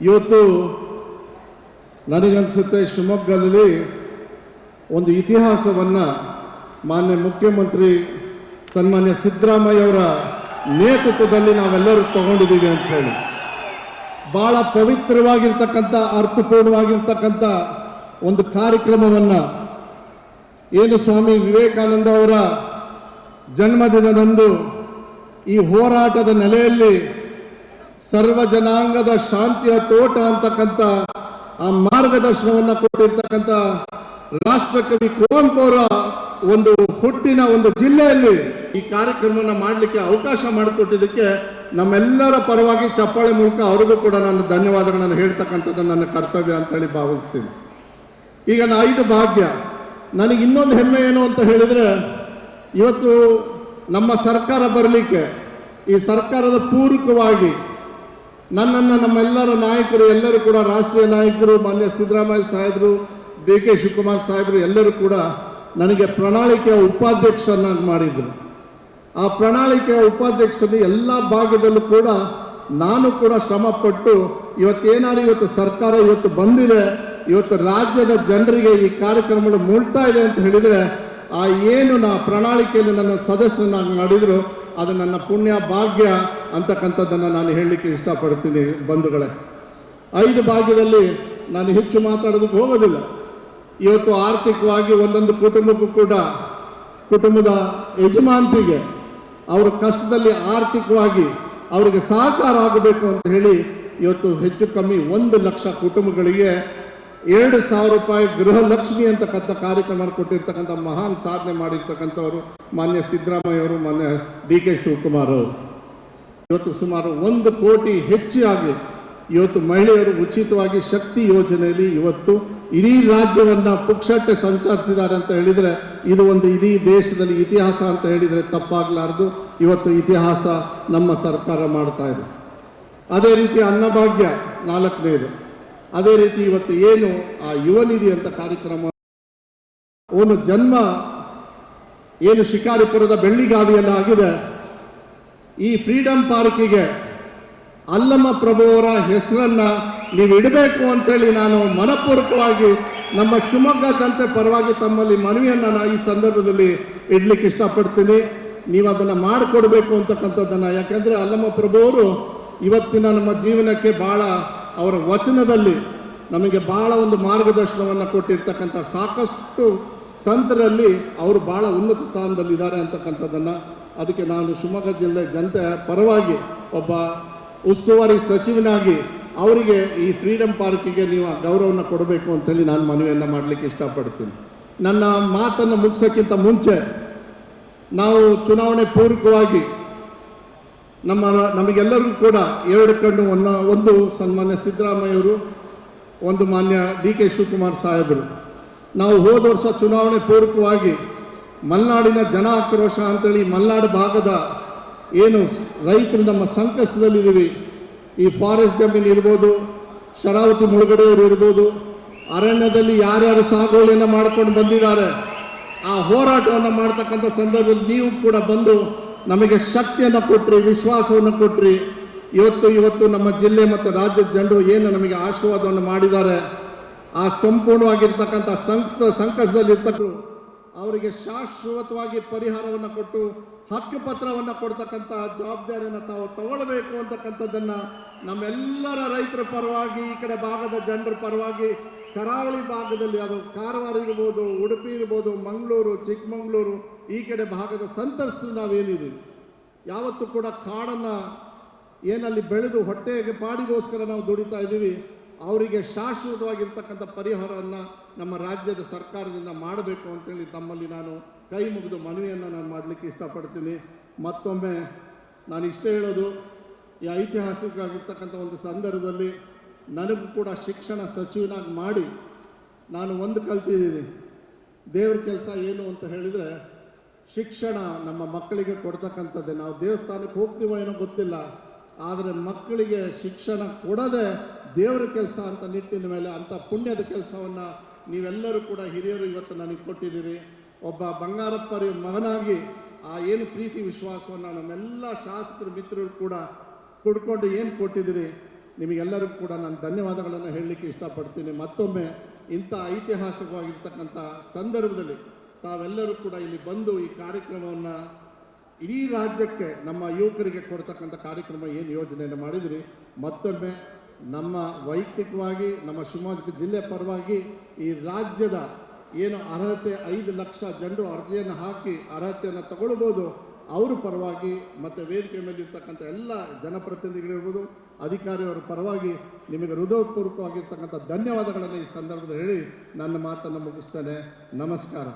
ಇವತ್ತು ನನಗನ್ಸುತ್ತೆ ಶಿವಮೊಗ್ಗದಲ್ಲಿ ಒಂದು ಇತಿಹಾಸವನ್ನು ಮಾನ್ಯ ಮುಖ್ಯಮಂತ್ರಿ ಸನ್ಮಾನ್ಯ ಸಿದ್ದರಾಮಯ್ಯವರ ನೇತೃತ್ವದಲ್ಲಿ ನಾವೆಲ್ಲರೂ ತಗೊಂಡಿದ್ದೀವಿ ಅಂತ ಹೇಳಿ ಭಾಳ ಪವಿತ್ರವಾಗಿರ್ತಕ್ಕಂಥ ಅರ್ಥಪೂರ್ಣವಾಗಿರ್ತಕ್ಕಂಥ ಒಂದು ಕಾರ್ಯಕ್ರಮವನ್ನು ಏನು ಸ್ವಾಮಿ ವಿವೇಕಾನಂದ ಅವರ ಜನ್ಮದಿನದಂದು ಈ ಹೋರಾಟದ ನೆಲೆಯಲ್ಲಿ ಸರ್ವ ಜನಾಂಗದ ಶಾಂತಿಯ ತೋಟ ಅಂತಕ್ಕಂಥ ಆ ಮಾರ್ಗದರ್ಶನವನ್ನು ಕೊಟ್ಟಿರ್ತಕ್ಕಂಥ ರಾಷ್ಟ್ರಕವಿ ಕುವೆಂಪು ಅವರ ಒಂದು ಹುಟ್ಟಿನ ಒಂದು ಜಿಲ್ಲೆಯಲ್ಲಿ ಈ ಕಾರ್ಯಕ್ರಮವನ್ನು ಮಾಡಲಿಕ್ಕೆ ಅವಕಾಶ ಮಾಡಿಕೊಟ್ಟಿದ್ದಕ್ಕೆ ನಮ್ಮೆಲ್ಲರ ಪರವಾಗಿ ಚಪ್ಪಾಳೆ ಮೂಲಕ ಅವರಿಗೂ ಕೂಡ ನಾನು ಧನ್ಯವಾದಗಳನ್ನು ಹೇಳ್ತಕ್ಕಂಥದ್ದು ನನ್ನ ಕರ್ತವ್ಯ ಅಂತ ಹೇಳಿ ಭಾವಿಸ್ತೀನಿ. ಈಗ 5 ಭಾಗ್ಯ ನನಗೆ ಇನ್ನೊಂದು ಹೆಮ್ಮೆ ಏನು ಅಂತ ಹೇಳಿದರೆ, ಇವತ್ತು ನಮ್ಮ ಸರ್ಕಾರ ಬರಲಿಕ್ಕೆ ಈ ಸರ್ಕಾರದ ಪೂರಕವಾಗಿ ನನ್ನನ್ನು ನಮ್ಮೆಲ್ಲರ ನಾಯಕರು ಎಲ್ಲರೂ ಕೂಡ ರಾಷ್ಟ್ರೀಯ ನಾಯಕರು ಮಾನ್ಯ ಸಿದ್ದರಾಮಯ್ಯ ಸಾಹೇಬರು, ಡಿ ಕೆ ಶಿವಕುಮಾರ್ ಸಾಹೇಬರು ಎಲ್ಲರೂ ಕೂಡ ನನಗೆ ಪ್ರಣಾಳಿಕೆಯ ಉಪಾಧ್ಯಕ್ಷರನ್ನಾಗಿ ಮಾಡಿದರು. ಆ ಪ್ರಣಾಳಿಕೆಯ ಉಪಾಧ್ಯಕ್ಷರು ಎಲ್ಲ ಭಾಗದಲ್ಲೂ ಕೂಡ ನಾನು ಕೂಡ ಶ್ರಮಪಟ್ಟು ಇವತ್ತು ಸರ್ಕಾರ ಇವತ್ತು ಬಂದಿದೆ, ಇವತ್ತು ರಾಜ್ಯದ ಜನರಿಗೆ ಈ ಕಾರ್ಯಕ್ರಮಗಳು ಮುಳ್ತಾ ಇದೆ ಅಂತ ಹೇಳಿದರೆ, ಆ ಏನು ಪ್ರಣಾಳಿಕೆಯಲ್ಲಿ ನನ್ನ ಸದಸ್ಯನಾಗಿ ಮಾಡಿದ್ರು ಅದು ನನ್ನ ಪುಣ್ಯ ಭಾಗ್ಯ ಅಂತಕ್ಕಂಥದ್ದನ್ನು ನಾನು ಹೇಳಲಿಕ್ಕೆ ಇಷ್ಟಪಡ್ತೀನಿ ಬಂಧುಗಳೇ. 5 ಭಾಗ್ಯದಲ್ಲಿ ನಾನು ಹೆಚ್ಚು ಮಾತಾಡೋದಕ್ಕೆ ಹೋಗೋದಿಲ್ಲ. ಇವತ್ತು ಆರ್ಥಿಕವಾಗಿ ಒಂದೊಂದು ಕುಟುಂಬಕ್ಕೂ ಕೂಡ ಕುಟುಂಬದ ಯಜಮಾಂತಿಗೆ ಅವರ ಕಷ್ಟದಲ್ಲಿ ಆರ್ಥಿಕವಾಗಿ ಅವರಿಗೆ ಸಹಕಾರ ಆಗಬೇಕು ಅಂತ ಹೇಳಿ ಇವತ್ತು ಹೆಚ್ಚು ಕಮ್ಮಿ 1 ಲಕ್ಷ ಕುಟುಂಬಗಳಿಗೆ 2,000 ರೂಪಾಯಿ ಗೃಹ ಲಕ್ಷ್ಮಿ ಅಂತಕ್ಕಂಥ ಕಾರ್ಯಕ್ರಮ ಕೊಟ್ಟಿರ್ತಕ್ಕಂಥ ಮಹಾನ್ ಸಾಧನೆ ಮಾಡಿರ್ತಕ್ಕಂಥವರು ಮಾನ್ಯ ಸಿದ್ದರಾಮಯ್ಯ ಅವರು, ಮಾನ್ಯ ಡಿ ಕೆ ಶಿವಕುಮಾರ್ ಅವರು. ಇವತ್ತು ಸುಮಾರು 1 ಕೋಟಿ ಹೆಚ್ಚಾಗಿ ಇವತ್ತು ಮಹಿಳೆಯರು ಉಚಿತವಾಗಿ ಶಕ್ತಿ ಯೋಜನೆಯಲ್ಲಿ ಇವತ್ತು ಇಡೀ ರಾಜ್ಯವನ್ನು ಪುಕ್ಷಟ್ಟೆ ಸಂಚರಿಸಿದ್ದಾರೆ ಅಂತ ಹೇಳಿದರೆ ಇದು ಒಂದು ಇಡೀ ದೇಶದಲ್ಲಿ ಇತಿಹಾಸ ಅಂತ ಹೇಳಿದರೆ ತಪ್ಪಾಗಲಾರದು. ಇವತ್ತು ಇತಿಹಾಸ ನಮ್ಮ ಸರ್ಕಾರ ಮಾಡ್ತಾ ಇದೆ. ಅದೇ ರೀತಿ ಅನ್ನಭಾಗ್ಯ 4ನೇದು. ಅದೇ ರೀತಿ ಇವತ್ತು ಏನು ಆ ಯುವ ನಿಧಿ ಅಂತ ಕಾರ್ಯಕ್ರಮ, ಅವನು ಜನ್ಮ ಏನು ಶಿಕಾರಿಪುರದ ಬೆಳ್ಳಿಗಾವಿಯಲ್ಲಿ ಆಗಿದೆ, ಈ ಫ್ರೀಡಂ ಪಾರ್ಕಿಗೆ ಅಲ್ಲಮ್ಮ ಪ್ರಭು ಅವರ ಹೆಸರನ್ನ ನೀವು ಇಡಬೇಕು ಅಂತೇಳಿ ನಾನು ಮನಪೂರ್ವಕವಾಗಿ ನಮ್ಮ ಶಿವಮೊಗ್ಗ ಜನತೆ ಪರವಾಗಿ ತಮ್ಮಲ್ಲಿ ಮನವಿಯನ್ನು ನಾನು ಈ ಸಂದರ್ಭದಲ್ಲಿ ಇಡ್ಲಿಕ್ಕೆ ಇಷ್ಟಪಡ್ತೀನಿ. ನೀವು ಅದನ್ನು ಮಾಡಿಕೊಡ್ಬೇಕು ಅಂತಕ್ಕಂಥದ್ದನ್ನು, ಯಾಕೆಂದರೆ ಅಲ್ಲಮ್ಮ ಪ್ರಭು ಅವರು ಇವತ್ತಿನ ನಮ್ಮ ಜೀವನಕ್ಕೆ ಭಾಳ ಅವರ ವಚನದಲ್ಲಿ ನಮಗೆ ಭಾಳ ಒಂದು ಮಾರ್ಗದರ್ಶನವನ್ನು ಕೊಟ್ಟಿರ್ತಕ್ಕಂಥ ಸಾಕಷ್ಟು ಸಂತರಲ್ಲಿ ಅವರು ಭಾಳ ಉನ್ನತ ಸ್ಥಾನದಲ್ಲಿದ್ದಾರೆ ಅಂತಕ್ಕಂಥದ್ದನ್ನು, ಅದಕ್ಕೆ ನಾನು ಶಿವಮೊಗ್ಗ ಜಿಲ್ಲೆ ಜನತೆ ಪರವಾಗಿ ಒಬ್ಬ ಉಸ್ತುವಾರಿ ಸಚಿವನಾಗಿ ಅವರಿಗೆ ಈ ಫ್ರೀಡಂ ಪಾರ್ಕಿಗೆ ನೀವು ಗೌರವವನ್ನು ಕೊಡಬೇಕು ಅಂತೇಳಿ ನಾನು ಮನವಿಯನ್ನು ಮಾಡಲಿಕ್ಕೆ ಇಷ್ಟಪಡ್ತೀನಿ. ನನ್ನ ಮಾತನ್ನು ಮುಗಿಸೋಕ್ಕಿಂತ ಮುಂಚೆ ನಾವು ಚುನಾವಣೆ ಪೂರ್ವಕವಾಗಿ ನಮಗೆಲ್ಲರಿಗೂ ಕೂಡ 2 ಕಣ್ಣು, ಒಂದು ಸನ್ಮಾನ್ಯ ಸಿದ್ದರಾಮಯ್ಯವರು, ಒಂದು ಮಾನ್ಯ ಡಿ ಕೆ ಶಿವಕುಮಾರ್ ಸಾಹೇಬರು. ನಾವು ಹೋದ ವರ್ಷ ಚುನಾವಣೆ ಪೂರ್ವಕವಾಗಿ ಮಲೆನಾಡಿನ ಜನ ಆಕ್ರೋಶ ಅಂತೇಳಿ ಮಲೆನಾಡು ಭಾಗದ ಏನು ರೈತರು ನಮ್ಮ ಸಂಕಷ್ಟದಲ್ಲಿದ್ದೀವಿ, ಈ ಫಾರೆಸ್ಟ್ ಜಮೀನು ಇರ್ಬೋದು, ಶರಾವತಿ ಮುಳುಗಡೆಯವರು ಇರ್ಬೋದು, ಅರಣ್ಯದಲ್ಲಿ ಯಾರ್ಯಾರು ಸಾಗುವಳಿಯನ್ನು ಮಾಡ್ಕೊಂಡು ಬಂದಿದ್ದಾರೆ, ಆ ಹೋರಾಟವನ್ನು ಮಾಡ್ತಕ್ಕಂಥ ಸಂದರ್ಭದಲ್ಲಿ ನೀವು ಕೂಡ ಬಂದು ನಮಗೆ ಶಕ್ತಿಯನ್ನು ಕೊಟ್ಟರಿ, ವಿಶ್ವಾಸವನ್ನು ಕೊಟ್ಟರಿ. ಇವತ್ತು ನಮ್ಮ ಜಿಲ್ಲೆ ಮತ್ತು ರಾಜ್ಯದ ಜನರು ಏನು ನಮಗೆ ಆಶೀರ್ವಾದವನ್ನು ಮಾಡಿದ್ದಾರೆ, ಆ ಸಂಪೂರ್ಣವಾಗಿರ್ತಕ್ಕಂಥ ಸಂಕಷ್ಟದಲ್ಲಿರ್ತಕ್ಕ ಅವರಿಗೆ ಶಾಶ್ವತವಾಗಿ ಪರಿಹಾರವನ್ನು ಕೊಟ್ಟು ಹಕ್ಕುಪತ್ರವನ್ನು ಕೊಡ್ತಕ್ಕಂಥ ಜವಾಬ್ದಾರಿಯನ್ನು ತಾವು ತಗೊಳ್ಬೇಕು ಅಂತಕ್ಕಂಥದ್ದನ್ನು ನಮ್ಮೆಲ್ಲರ ರೈತರ ಪರವಾಗಿ, ಈ ಕಡೆ ಭಾಗದ ಜನರ ಪರವಾಗಿ, ಕರಾವಳಿ ಭಾಗದಲ್ಲಿ ಅದು ಕಾರವಾರ ಇರ್ಬೋದು, ಉಡುಪಿ ಇರ್ಬೋದು, ಮಂಗಳೂರು, ಚಿಕ್ಕಮಗಳೂರು, ಈ ಕಡೆ ಭಾಗದ ಸಂತರಿಸಿದ್ರು ನಾವೇನಿದ್ದೀವಿ. ಯಾವತ್ತೂ ಕೂಡ ಕಾಡನ್ನು ಏನಲ್ಲಿ ಬೆಳೆದು ಹೊಟ್ಟೆಗೆ ಪಾಡಿಗೋಸ್ಕರ ನಾವು ದುಡಿತಾ ಇದ್ದೀವಿ, ಅವರಿಗೆ ಶಾಶ್ವತವಾಗಿರ್ತಕ್ಕಂಥ ಪರಿಹಾರವನ್ನು ನಮ್ಮ ರಾಜ್ಯದ ಸರ್ಕಾರದಿಂದ ಮಾಡಬೇಕು ಅಂತೇಳಿ ತಮ್ಮಲ್ಲಿ ನಾನು ಕೈ ಮುಗಿದು ಮನವಿಯನ್ನು ನಾನು ಮಾಡಲಿಕ್ಕೆ ಇಷ್ಟಪಡ್ತೀನಿ. ಮತ್ತೊಮ್ಮೆ ನಾನು ಇಷ್ಟೇ ಹೇಳೋದು, ಈ ಐತಿಹಾಸಿಕವಾಗಿರ್ತಕ್ಕಂಥ ಒಂದು ಸಂದರ್ಭದಲ್ಲಿ ನನಗೂ ಕೂಡ ಶಿಕ್ಷಣ ಸಚಿವನಾಗಿ ಮಾಡಿ ನಾನು ಒಂದು ಕಲ್ತಿದ್ದೀನಿ. ದೇವ್ರ ಕೆಲಸ ಏನು ಅಂತ ಹೇಳಿದರೆ ಶಿಕ್ಷಣ ನಮ್ಮ ಮಕ್ಕಳಿಗೆ ಕೊಡ್ತಕ್ಕಂಥದ್ದೇ. ನಾವು ದೇವಸ್ಥಾನಕ್ಕೆ ಹೋಗ್ತೀವೋ ಏನೋ ಗೊತ್ತಿಲ್ಲ, ಆದರೆ ಮಕ್ಕಳಿಗೆ ಶಿಕ್ಷಣ ಕೊಡೋದೇ ದೇವರ ಕೆಲಸ ಅಂತ ನಿಟ್ಟಿನ ಮೇಲೆ ಅಂಥ ಪುಣ್ಯದ ಕೆಲಸವನ್ನು ನೀವೆಲ್ಲರೂ ಕೂಡ ಹಿರಿಯರು ಇವತ್ತು ನನಗೆ ಕೊಟ್ಟಿದ್ದೀರಿ. ಒಬ್ಬ ಬಂಗಾರಪ್ಪರ ಮಗನಾಗಿ ಆ ಏನು ಪ್ರೀತಿ ವಿಶ್ವಾಸವನ್ನು ನಮ್ಮೆಲ್ಲ ಶಾಸಕರು ಮಿತ್ರರು ಕೂಡ ಕೊಡ್ಕೊಂಡು ಏನು ಕೊಟ್ಟಿದ್ದೀರಿ, ನಿಮಗೆಲ್ಲರಿಗೂ ಕೂಡ ನಾನು ಧನ್ಯವಾದಗಳನ್ನು ಹೇಳಲಿಕ್ಕೆ ಇಷ್ಟಪಡ್ತೀನಿ. ಮತ್ತೊಮ್ಮೆ ಇಂಥ ಐತಿಹಾಸಿಕವಾಗಿರ್ತಕ್ಕಂಥ ಸಂದರ್ಭದಲ್ಲಿ ತಾವೆಲ್ಲರೂ ಕೂಡ ಇಲ್ಲಿ ಬಂದು ಈ ಕಾರ್ಯಕ್ರಮವನ್ನು ಇಡೀ ರಾಜ್ಯಕ್ಕೆ ನಮ್ಮ ಯುವಕರಿಗೆ ಕೊಡ್ತಕ್ಕಂಥ ಕಾರ್ಯಕ್ರಮ ಏನು ಯೋಜನೆಯನ್ನು ಮಾಡಿದಿರಿ, ಮತ್ತೊಮ್ಮೆ ನಮ್ಮ ವೈಯಕ್ತಿಕವಾಗಿ ನಮ್ಮ ಶಿವಮೊಗ್ಗ ಜಿಲ್ಲೆ ಪರವಾಗಿ ಈ ರಾಜ್ಯದ ಏನು ಅರ್ಹತೆ 5 ಲಕ್ಷ ಜನರು ಅರ್ಜಿಯನ್ನು ಹಾಕಿ ಅರ್ಹತೆಯನ್ನು ತಗೊಳ್ಬೋದು ಅವ್ರ ಪರವಾಗಿ ಮತ್ತು ವೇದಿಕೆ ಮೇಲೆ ಇರ್ತಕ್ಕಂಥ ಎಲ್ಲ ಜನಪ್ರತಿನಿಧಿಗಳಿರ್ಬೋದು ಅಧಿಕಾರಿಯವರ ಪರವಾಗಿ ನಿಮಗೆ ಹೃದಯಪೂರ್ವಕವಾಗಿರ್ತಕ್ಕಂಥ ಧನ್ಯವಾದಗಳನ್ನು ಈ ಸಂದರ್ಭದಲ್ಲಿ ಹೇಳಿ ನನ್ನ ಮಾತನ್ನು ಮುಗಿಸ್ತೇನೆ. ನಮಸ್ಕಾರ.